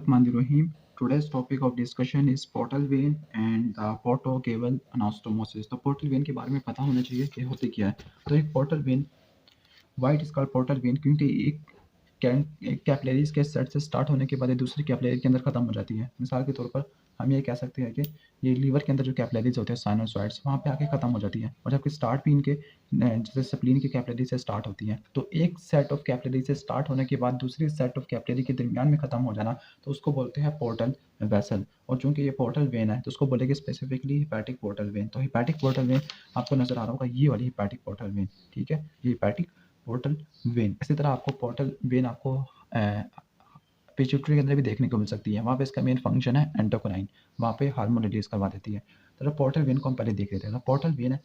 Bismillahirrahmanirrahim. Today's topic of discussion is portal vein and the portocaval anastomosis. तो portal vein के बारे में पता होना चाहिए कि होती क्या है। तो एक portal vein, why it is called portal vein, क्योंकि एक कैपिलरीज के सेट से स्टार्ट होने के बाद ये दूसरी कैपिलरी के अंदर खत्म हो जाती है। मिसाल के तौर पर हम ये कह सकते हैं कि ये लीवर के अंदर जो कैपिलरीज होते हैं साइनोसॉइड्स, वहाँ पे आके खत्म हो जाती है, और जबकि स्टार्ट भी इनके जैसे स्प्लीन की कैपिलरी से स्टार्ट होती है। तो एक सेट ऑफ कैपिलरी से स्टार्ट होने के बाद दूसरी सेट ऑफ कैपिलरी के दरमियान में खत्म हो जाना, तो उसको बोलते हैं पोर्टल वेसल। और चूंकि ये पोर्टल वेन है तो उसको बोलेंगे स्पेसिफिकली हिपैटिक पोर्टल वेन। तो हिपैटिक पोर्टल वेन आपको नजर आ रहा होगा, ये वाली हिपैटिक पोर्टल वेन, ठीक है, ये हिपैटिक पोर्टल वेन। इसी तरह आपको पोर्टल वेन आपको पिट्यूटरी के अंदर भी देखने को मिल सकती है। वहाँ पे इसका मेन फंक्शन है एंडोक्राइन, वहाँ पे हार्मोन रिलीज करवा देती है। तो पोर्टल वेन को हम पहले देख लेते हैं। पोर्टल वेन है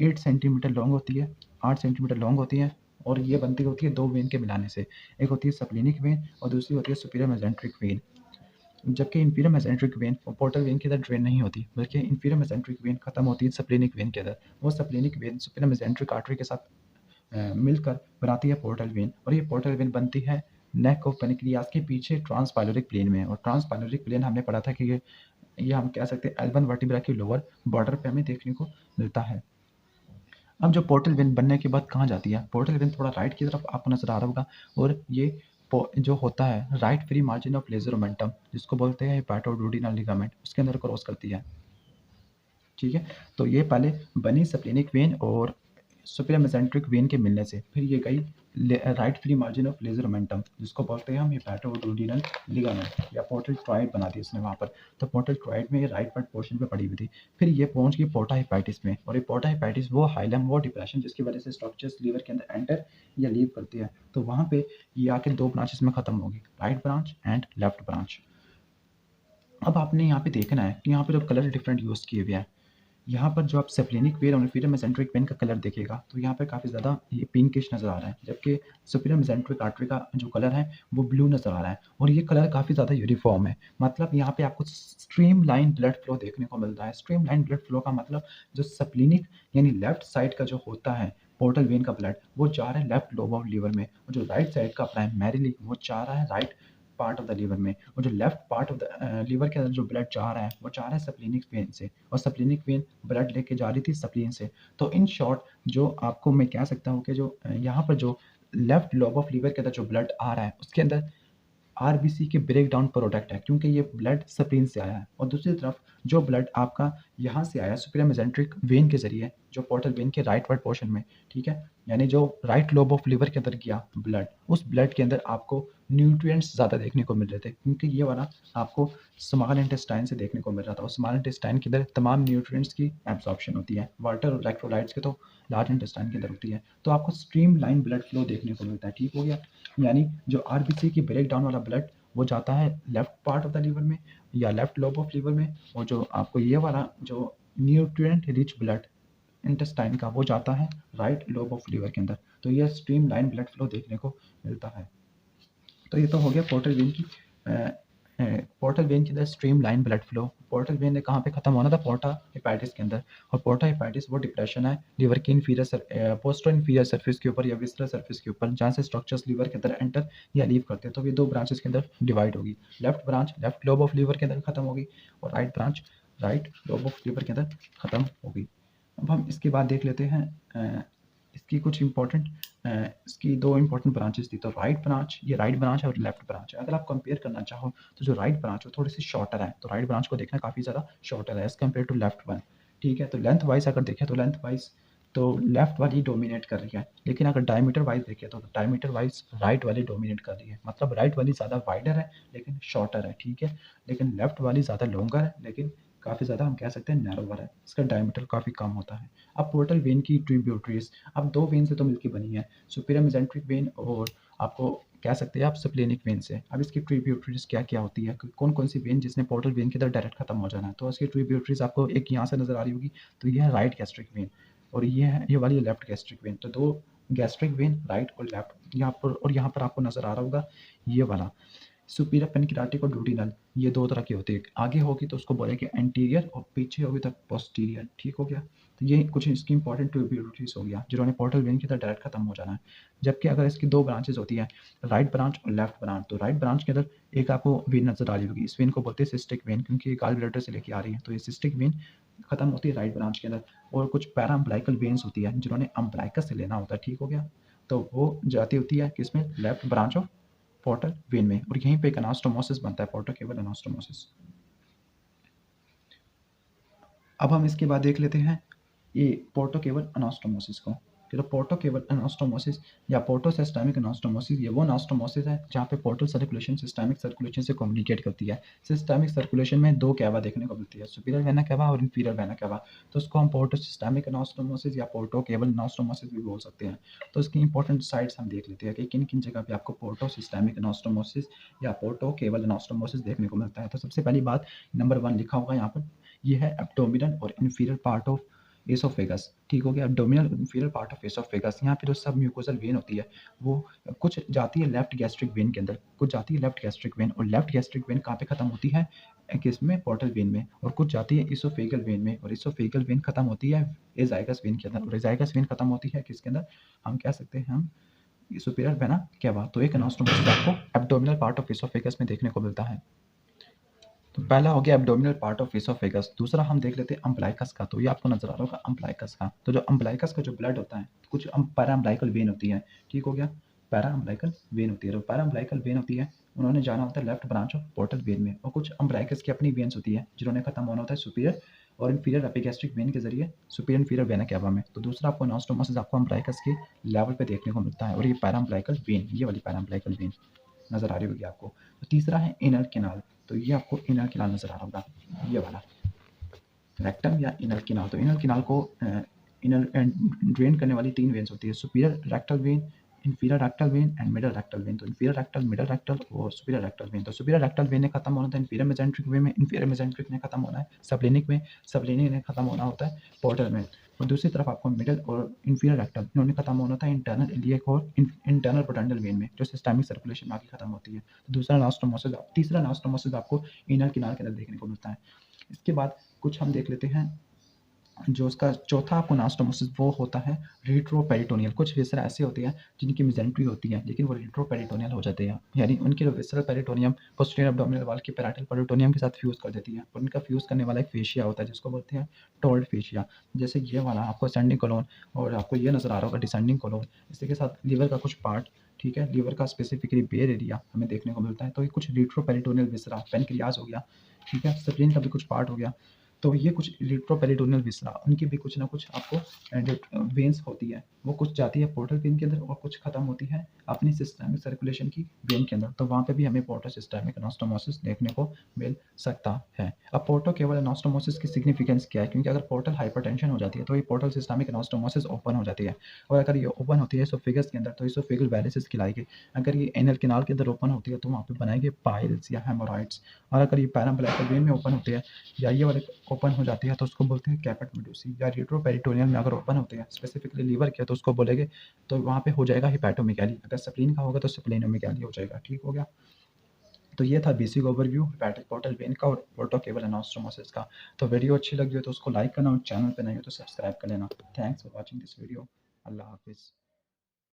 8 सेंटीमीटर लॉन्ग होती है, 8 सेंटीमीटर लॉन्ग होती है, और ये बनती होती है दो वेन के मिलाने से। एक होती है सप्लिनिक वेन और दूसरी होती है सुपीरियर मेसेंट्रिक वेन। जबकि inferior mesenteric when portal vein के अंदर ड्रेन नहीं होती, बल्कि इंफीरियर मेसेंट्रिक वेन खत्म होती है सप्लिनिक वेन के अंदर। वो सप्लिनिक वेन सुपीरियर मेसेंट्रिक आर्टरी के साथ मिलकर बनाती है पोर्टल वेन, और ये पोर्टल वेन बनती है नेक ऑफ पेनिक्लियास के पीछे ट्रांसपाइलोरिक प्लेन में। और ट्रांसपाइलोरिक प्लेन हमने पढ़ा था कि ये हम कह सकते हैं L1 वर्टिब्रा की लोअर बॉर्डर पे हमें देखने को मिलता है। अब जो पोर्टल वेन बनने के बाद कहाँ जाती है, पोर्टल वेन थोड़ा राइट की तरफ आपको नजर आ रहा होगा, और ये जो होता है right free margin of lesser omentum, जिसको बोलते हैं हेपाटोडुodenal लिगामेंट, उसके अंदर क्रॉस करती है। ठीक है, तो ये पहले बनी सप्लिनिक वेन और सुपीरियर मेसेंट्रिक वेन के मिलने से, फिर ये गई right free margin of lesser omentum, जिसको बोलते हैं हम हेपाटोडुodenal लिगामेंट, या पोर्टल ट्रॉयड बना दी इसने वहाँ पर। तो पोर्टल ट्रॉयड में ये राइट पार्ट पोर्शन पे पड़ी हुई थी। फिर ये पहुंच गई पोर्टा हेपेटिस में, और ये पोर्टा हेपेटिस वो हाइलम, वो डिप्रेशन जिसकी वजह से स्ट्रक्चर्स लीवर के अंदर एंटर या लीव करती है। तो वहाँ पे ये आके दो ब्रांचेस में खत्म होगी, right branch and left branch. अब आपने यहाँ पे देखना है कि यहाँ पे जो कलर डिफरेंट यूज किए हुए हैं, यहाँ पर जो आप सेप्लिनिक वेन और इंफीरियर मेसेंट्रिक वेन का कलर देखेगा तो यहाँ पर काफ़ी ज़्यादा ये पिंकिश नज़र आ रहा है, जबकि सुपीरियर मेसेंट्रिक आर्टरी का जो कलर है वो ब्लू नज़र आ रहा है, और ये कलर काफ़ी ज़्यादा यूनिफॉर्म है। मतलब यहाँ पे आपको स्ट्रीम लाइन ब्लड फ्लो देखने को मिलता है। स्ट्रीम लाइन ब्लड फ्लो का मतलब जो सप्लिनिक यानी लेफ्ट साइड का जो होता है पोर्टल वेन का ब्लड, वो जा रहा है लेफ्ट लोब ऑफ लीवर में, और जो राइट साइड का प्राइमरीली वो जा रहा है right part of the liver में, और जो left part of the liver के अंदर जो ब्लड जा रहा है वो जा रहा है सप्लिनिक वेन से, और सप्लिनिक वेन ब्लड लेके जा रही थी सप्लीन से। तो इन शॉर्ट जो आपको मैं कह सकता हूँ कि जो यहाँ पर जो लेफ्ट लोब ऑफ लीवर के अंदर जो ब्लड आ रहा है उसके अंदर आरबीसी के ब्रेक डाउन प्रोडक्ट है, क्योंकि ये ब्लड स्प्लीन से आया है। और दूसरी तरफ जो ब्लड आपका यहाँ से आया सुपीरियर मेसेंट्रिक वेन के जरिए, जो पोर्टल वेन के राइट वर्ड पोर्शन में, ठीक है, यानी जो राइट लोब ऑफ लीवर के अंदर गया ब्लड, उस ब्लड के अंदर आपको न्यूट्रिएंट्स ज़्यादा देखने को मिल रहे थे, क्योंकि ये वाला आपको स्मॉल इंटेस्टाइन से देखने को मिल रहा था, और स्मॉल इंटेस्टाइन के अंदर तमाम न्यूट्रिएंट्स की एब्जॉर्प्शन होती है। वाटर और इलेक्ट्रोलाइट्स के तो लार्ज इंटेस्टाइन के अंदर होती है। तो आपको स्ट्रीम लाइन ब्लड फ्लो देखने को मिलता है। ठीक हो गया, यानी जो आरबीसी की ब्रेक डाउन वाला ब्लड वो जाता है left part of the liver में या लेफ्ट लोब ऑफ लीवर में, और जो आपको ये वाला जो न्यूट्रिएंट रिच ब्लड इंटेस्टाइन का वो जाता है राइट लोब ऑफ लीवर के अंदर। तो ये स्ट्रीम लाइन ब्लड फ्लो देखने को मिलता है। तो ये तो हो गया पोर्टल वेन की पोर्टल वेन के अंदर stream line blood flow. Portal vein ने कहाँ पे खत्म होना था, पोर्टा हेपेटिस के अंदर। और पोर्टा हेपेटिस वो डिप्रेशन है लीवर की इंफीरियर पोस्टो इंफीरियर सरफेस के ऊपर या विस्रल सरफेस के ऊपर, जहाँ से स्ट्रक्चर्स लीवर के अंदर एंटर या लीव करते हैं। तो ये दो ब्रांचेस के अंदर डिवाइड होगी। Left branch left lobe of liver के अंदर खत्म होगी, और right branch right lobe of liver के अंदर खत्म होगी। अब हम इसके बाद देख लेते हैं इसकी कुछ इंपॉर्टेंट इसकी दो इंपॉर्टेंट ब्रांचेस थी। तो राइट ब्रांच, ये राइट ब्रांच है और लेफ्ट ब्रांच है। अगर आप कंपेयर करना चाहो तो जो राइट ब्रांच है थोड़ी सी शॉर्टर है, तो राइट ब्रांच को देखना काफ़ी ज़्यादा शॉर्टर है as compare to left one. ठीक है, तो लेंथ वाइज अगर देखें तो लेंथ वाइज तो लेफ्ट वाली डोमिनेट कर रही है, लेकिन अगर डायमीटर वाइज देखें तो डायमीटर वाइज राइट वाली डोमिनेट कर रही है। मतलब राइट वाली ज़्यादा वाइडर है लेकिन शॉर्टर है, ठीक है, लेकिन लेफ्ट वाली ज़्यादा लॉन्गर है लेकिन काफ़ी ज़्यादा हम कह सकते हैं नैरोवर है, इसका डायमीटर काफ़ी कम होता है। अब पोर्टल वेन की ट्रिब्यूटरीज, अब दो वेन से तो मिलकर बनी है, सुपीरियर मेसेंट्रिक वेन और आपको कह सकते हैं आप सप्लेनिक वेन से। अब इसकी ट्रिब्यूटरीज क्या क्या होती है, कौन कौन सी वेन जिसने पोर्टल वेन की तरह डायरेक्ट खत्म हो जाना है। तो इसकी ट्रिब्यूटरीज आपको एक यहाँ से नजर आ रही होगी, तो ये है राइट गैस्ट्रिक वेन, और ये वाली लेफ्ट गैस्ट्रिक वेन। तो दो गैस्ट्रिक वेन राइट और लेफ्ट यहाँ पर, और यहाँ पर आपको नजर आ रहा होगा ये वाला सुपीरियर पेनक्रियाटिक और ड्यूडिनल, ये दो तरह की होती है। आगे होगी तो उसको बोलेंगे एंटीरियर और पीछे होगी तो पोस्टीरियर। ठीक हो गया। तो ये कुछ इसकी इंपॉर्टेंट ट्यूब्यूलिटीज हो गया जिन्होंने पोर्टल वेन की तरह डायरेक्ट खत्म हो जाना है। जबकि अगर इसकी दो ब्रांचेज होती है, राइट ब्रांच और लेफ्ट ब्रांच, तो राइट ब्रांच के अंदर एक आपको वेन नजर आ रही होगी, इस वेन को बोलते हैं सिस्टिक वेन, क्योंकि ये गाल ब्लैडर से लेके आ रही है। तो ये सिस्टिक वेन खत्म होती है राइट ब्रांच के अंदर। और कुछ पैरा अम्ब्लाइकल वेन्स होती है जिन्होंने अम्ब्लाइकस से लेना होता है। ठीक हो गया। तो वो जाती होती है किसमें, left branch of portal vein में, और यहीं पे एक अनास्टोमोसिस बनता है, पोर्टल केबल अनास्टोमोसिस। अब हम इसके बाद देख लेते हैं ये पोर्टो केबल अनास्टोमोसिस को। तो पोर्टो केबल अनास्टोमोसिस या पोर्टो सिस्टेमिक अनास्टोमोसिस, ये वो अनास्टोमोसिस है जहाँ पे पोर्टल सर्कुलेशन सिस्टेमिक सर्कुलेशन से कम्युनिकेट करती है। सिस्टेमिक सर्कुलेशन में दो कैवा देखने को मिलती है, सुपीरियर वेना कैवा और इंफीरियर वेना कैवा। तो उसको हम पोर्टो सिस्टेमिक अनास्टोमोसिस या पोर्टो केबल अनास्टोमोसिस भी बोल सकते हैं। तो इसकी इंपॉर्टेंट साइट्स हम देख लेते हैं कि किन किन जगह पे आपको पोर्टो सिस्टेमिक अनास्टोमोसिस या पोर्टो केबल अनास्टोमोसिस देखने को मिलता है। तो सबसे पहली बात, नंबर 1 लिखा होगा यहाँ पर, ये है एब्डोमिनल और इंफीरियर पार्ट ऑफ एसोफेगस। ठीक हो गया। Abdominal inferior part of oesophagus, यहाँ पे जो सब म्यूकोसल वेन होती है वो कुछ जाती है लेफ्ट गैस्ट्रिक वेन के अंदर, कुछ जाती है लेफ्ट गैस्ट्रिक वेन, और लेफ्ट गैस्ट्रिक वेन कहाँ पे खत्म होती है, किसमें, पोर्टल वेन में, और कुछ जाती है इसोफेगल वेन में, और इसोफेगल वेन खत्म होती है एजाइगस वेन के अंदर, और एजाइगस वेन खत्म होती है किसके अंदर, हम कह सकते हैं हम सुपीरियर वेना केवा। तो एक अनास्टोमोसिस आपको एब्डोमिनल पार्ट ऑफ एसोफेगस में देखने को मिलता है। तो पहला हो गया एब्डोमिनल पार्ट ऑफ एसोफेगस। दूसरा हम देख लेते हैं अम्ब्लाइकस का। तो ये आपको नजर आ रहा होगा अम्ब्लाइकस का। तो जो अम्ब्लाइकस का जो ब्लड होता है, कुछ पैरा अम्ब्लाइकल वेन होती है। ठीक हो गया। पैरा अम्ब्लाइकल वेन होती है, तो पैरा अम्ब्लाइकल वेन होती है, उन्होंने जाना होता है left branch of portal vein में। और कुछ अम्ब्लाइकस की अपनी वेन्स होती है जिन्होंने खत्म होना होता है सुपीरियर और इंफीरियर एपिगैस्ट्रिक वेन के जरिए सुपीरियर इंफीरियर वेना कैवा में। तो दूसरा आपको अनास्टोमोसिस आपको अम्ब्लाइकस के लेवल पे देखने को मिलता है, और ये पैरा अम्ब्लाइकल वेन, ये वाली पैरा अम्ब्लाइकल वेन नजर आ रही होगी आपको। तो तीसरा है इनर कैनाल। तो ये आपको इनर कैनाल नजर आ रहा होगा, ये वाला रेक्टम या इनर कैनाल। तो इनर कैनाल को इनर ड्रेन करने वाली तीन वेन्स होती है, superior rectal vein, inferior rectal vein and middle rectal vein. तो इंफीरियर रेक्टल, मिडल रेक्टल और सुपीरियर रेक्टल वेन। तो सुपीरियर रेक्टल वेन ने खत्म होना था इंफीरियर मेसेंट्रिक वेन में, इंफीरियर मेसेंट्रिक ने खत्म होना है सबलिनिक में, सबलिनिक ने खत्म होना होता है पोर्टल में। और दूसरी तरफ आपको मिडल और इंफीरियर रेक्टल इन्होंने खत्म होना था इंटरनल इलियक और इंटरनल पोटेंशियल वेन में, जो सिस्टेमिक सर्कुलेशन में आके खत्म होती है। तो दूसरा अनास्टोमोसिस, तीसरा अनास्टोमोसिस आपको इनर कैनाल के अंदर देखने को मिलता है। इसके बाद कुछ हम देख लेते हैं, जो उसका चौथा आपको अनास्टोमोसिस वो होता है रेट्रोपेरिटोनियल। कुछ विसरा ऐसे होते हैं जिनकी मेसेंट्री होती है लेकिन वो रेट्रोपेरिटोनियल हो जाते हैं, यानी उनके जो visceral peritoneum posterior abdominal wall की पैराइटल पेरिटोनियम के साथ फ्यूज कर देती है, और उनका फ्यूज करने वाला एक फेशिया होता है जिसको बोलते हैं टोल्ड फेशिया। जैसे ये वाला आपको असेंडिंग कोलोन, और आपको ये नजर आ रहा होगा डिसेंडिंग कोलोन, इसी के साथ लीवर का कुछ पार्ट, ठीक है, लीवर का स्पेसिफिकली बेयर एरिया हमें देखने को मिलता है। तो ये कुछ रेट्रोपेरिटोनियल विसरा, पेनक्रियाज हो गया, ठीक है, स्प्लीन का भी कुछ पार्ट हो गया। तो ये कुछ रेट्रोपेरिटोनियल विसरा, उनकी भी कुछ ना कुछ आपको वेन्स होती है, वो कुछ जाती है पोर्टल वेन के अंदर और कुछ खत्म होती है अपनी सिस्टेमिक सर्कुलेशन की वेन के अंदर। तो वहाँ पे भी हमें पोर्टल सिस्टेमिक अनास्टोमोसिस देखने को मिल सकता है। अब पोर्टो केवल अनास्टोमोसिस की सिग्निफिकेंस क्या है, क्योंकि अगर पोर्टल हाइपरटेंशन हो जाती है तो ये पोर्टल सिस्टेमिक अनास्टोमोसिस ओपन हो जाती है, और अगर ये ओपन होती है एसोफेगस के अंदर तो एसोफेगल वेरिसेस खिलाएगी। अगर ये एनल कैनाल के अंदर ओपन होती है तो वहाँ पे बनाएंगे पाइल्स या हेमोरॉइड्स, और अगर ये पैराम्बलाइकल वेन में ओपन होती है या ये वाले ओपन हो जाती है तो उसको बोलते हैं कैपेट मेडुसी। या रेट्रोपेरिटोनियल में अगर ओपन होते हैं स्पेसिफिकली लीवर के तो उसको बोलेंगे, तो वहाँ पे हो जाएगा हिपैटोमेगाली। अगर स्प्लीन का होगा तो स्प्लेनोमेगाली हो जाएगा। ठीक हो गया। तो ये था basic overview hepatic portal vein का और पोर्टो केबल अनास्टोमोसिस का। तो वीडियो अच्छी लगी हो तो उसको लाइक करना और चैनल पे नहीं हो तो सब्सक्राइब कर लेना। Thanks for watching this video. अल्लाह हाफिज़।